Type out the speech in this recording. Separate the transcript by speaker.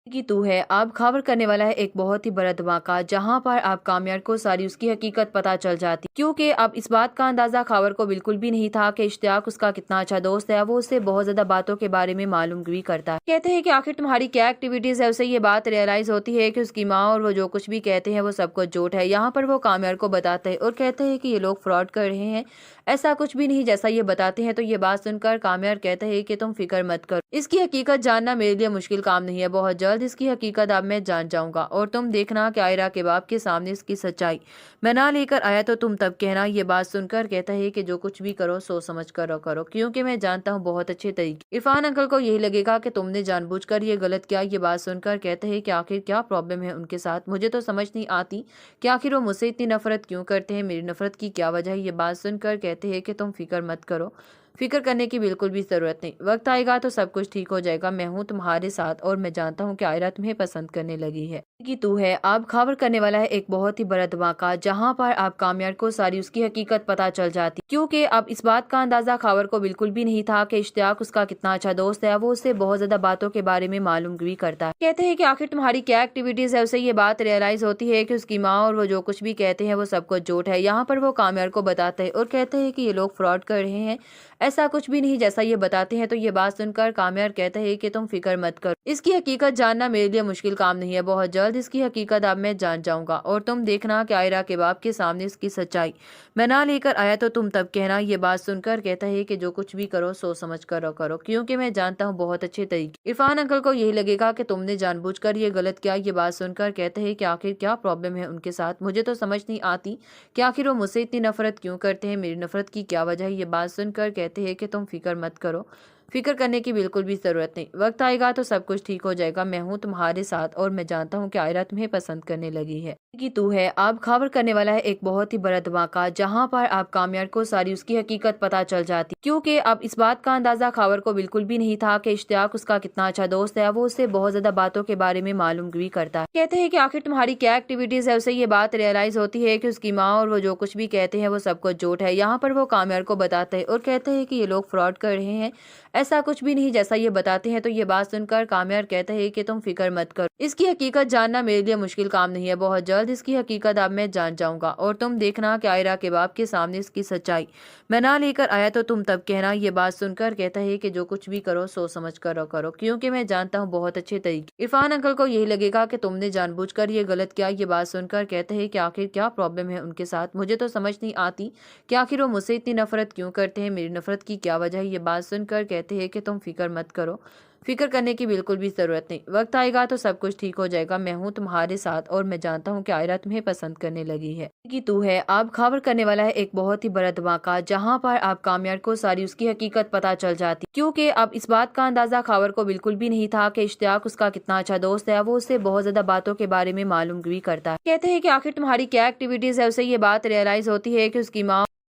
Speaker 1: कि तू है आप खबर करने वाला है एक बहुत ही बड़ा धमाका, जहां पर आप कामयाब को सारी उसकी हकीकत पता चल जाती, क्योंकि अब इस बात का अंदाजा खबर को बिल्कुल भी नहीं था कि इश्तियाक उसका कितना अच्छा दोस्त है। वो उससे बहुत ज्यादा बातों के बारे में मालूम भी करता है। कहते हैं कि आखिर तुम्हारी क्या एक्टिविटीज है। उसे ये बात रियलाइज होती है कि उसकी माँ और वो जो कुछ भी कहते हैं वो सब कुछ झूठ है। यहाँ पर वो कामयाब को बताते हैं और कहते हैं कि ये लोग फ्रॉड कर रहे हैं, ऐसा कुछ भी नहीं जैसा ये बताते हैं। तो ये बात सुनकर कामयाब कहते हैं कि तुम फिक्र मत करो, इसकी हकीकत जानना मेरे लिए मुश्किल काम नहीं है। बहुत जल्द इसकी हकीकत अब मैं जान जाऊंगा और तुम देखना कि आयरा के बाप के सामने इसकी सच्चाई मैं ना लेकर आया तो तुम तब कहना। ये बात सुनकर कहता है कि जो कुछ भी करो सोच समझ कर करो, क्योंकि मैं जानता हूँ बहुत अच्छे तरीके। इरफान अंकल को यही लगेगा कि तुमने जानबूझकर ये गलत किया। ये बात सुनकर कहते हैं कि आखिर क्या प्रॉब्लम है उनके साथ, मुझे तो समझ नहीं आती कि आखिर वो मुझसे इतनी नफरत क्यों करते हैं, मेरी नफरत की क्या वजह है। ये बात सुनकर कहते हैं कि तुम फिक्र मत करो, फिक्र करने की बिल्कुल भी जरूरत नहीं, वक्त आएगा तो सब कुछ ठीक हो जाएगा। मैं हूँ तुम्हारे साथ और मैं जानता हूँ कि आयरा तुम्हें पसंद करने लगी है। कि तू है आप खबर करने वाला है एक बहुत ही बड़ा धमाका, जहाँ पर आप कामयाब को सारी उसकी हकीकत पता चल जाती, क्योंकि अब इस बात का अंदाजा खबर को बिल्कुल भी नहीं था कि इश्तियाक उसका कितना अच्छा दोस्त है। वो उससे बहुत ज्यादा बातों के बारे में मालूम भी करता है। कहते हैं कि आखिर तुम्हारी क्या एक्टिविटीज है। उसे ये बात रियलाइज होती है कि उसकी माँ और वो जो कुछ भी कहते हैं वो सब कुछ झूठ है। यहाँ पर वो कामयाब को बताते हैं और कहते हैं कि ये लोग फ्रॉड कर रहे हैं, ऐसा कुछ भी नहीं जैसा ये बताते हैं। तो ये बात सुनकर कामयाब कहता है कि तुम फिक्र मत करो, इसकी हकीकत जानना मेरे लिए मुश्किल काम नहीं है। बहुत जल्द इसकी हकीकत अब मैं जान जाऊंगा और तुम देखना कि आयरा के बाप के सामने इसकी सच्चाई मैं ना लेकर आया तो तुम तब कहना। ये बात सुनकर कहता है कि जो कुछ भी करो सोच समझ कर करो, क्योंकि मैं जानता हूँ बहुत अच्छे तरीके। इरफान अंकल को यही लगेगा कि तुमने जानबूझकर ये गलत किया। ये बात सुनकर कहते हैं कि आखिर क्या प्रॉब्लम है उनके साथ, मुझे तो समझ नहीं आती कि आखिर वो मुझसे इतनी नफरत क्यों करते हैं, मेरी नफरत की क्या वजह है। ये बात सुनकर कहते हैं कि तुम फिक्र मत करो, फिक्र करने की बिल्कुल भी जरूरत नहीं, वक्त आएगा तो सब कुछ ठीक हो जाएगा। मैं हूँ तुम्हारे साथ और मैं जानता हूँ कि आयरा तुम्हें पसंद करने लगी है। कि तू है आप खबर करने वाला है एक बहुत ही बड़ा धमाका, जहाँ पर आप कामयाब को सारी उसकी हकीकत पता चल जाती, क्योंकि अब इस बात का अंदाजा खबर को बिल्कुल भी नहीं था कि इश्तियाक उसका कितना अच्छा दोस्त है। वो उससे बहुत ज्यादा बातों के बारे में मालूम भी करता है। कहते हैं कि आखिर तुम्हारी क्या एक्टिविटीज है। उसे ये बात रियलाइज होती है कि उसकी माँ और वो जो कुछ भी कहते हैं वो सब कुछ झूठ है। यहाँ पर वो कामयाब को बताते हैं और कहते हैं कि ये लोग फ्रॉड कर रहे हैं, ऐसा कुछ भी नहीं जैसा ये बताते हैं। तो ये बात सुनकर कामयाब कहता है कि तुम फिक्र मत करो, इसकी हकीकत जानना मेरे लिए मुश्किल काम नहीं है। बहुत जल्द इसकी हकीकत अब मैं जान जाऊंगा और तुम देखना कि आयरा के बाप के सामने इसकी सच्चाई मैं ना लेकर आया तो तुम तब कहना। ये बात सुनकर कहता है कि जो कुछ भी करो सोच समझ कर करो, क्योंकि मैं जानता हूँ बहुत अच्छे तरीके। इरफान अंकल को यही लगेगा कि तुमने जानबूझकर ये गलत किया। ये बात सुनकर कहते हैं कि आखिर क्या प्रॉब्लम है उनके साथ, मुझे तो समझ नहीं आती कि आखिर वो मुझसे इतनी नफरत क्यों करते हैं, मेरी नफरत की क्या वजह है। ये बात सुनकर कहते हैं कि तुम फिक्र मत करो, फिक्र करने की बिल्कुल भी जरूरत नहीं, वक्त आएगा तो सब कुछ ठीक हो जाएगा। मैं हूँ तुम्हारे साथ और मैं जानता हूँ कि आयरा तुम्हें पसंद करने लगी है। कि तू है आप खबर करने वाला है एक बहुत ही बड़ा धमाका, जहाँ पर आप कामयाब को सारी उसकी हकीकत पता चल जाती, क्योंकि अब इस बात का अंदाजा खबर को बिल्कुल भी नहीं था कि इश्तियाक उसका कितना अच्छा दोस्त है। वो उससे बहुत ज्यादा बातों के बारे में मालूम भी करता है। कहते हैं कि आखिर तुम्हारी क्या एक्टिविटीज है। उसे ये बात रियलाइज होती है कि उसकी माँ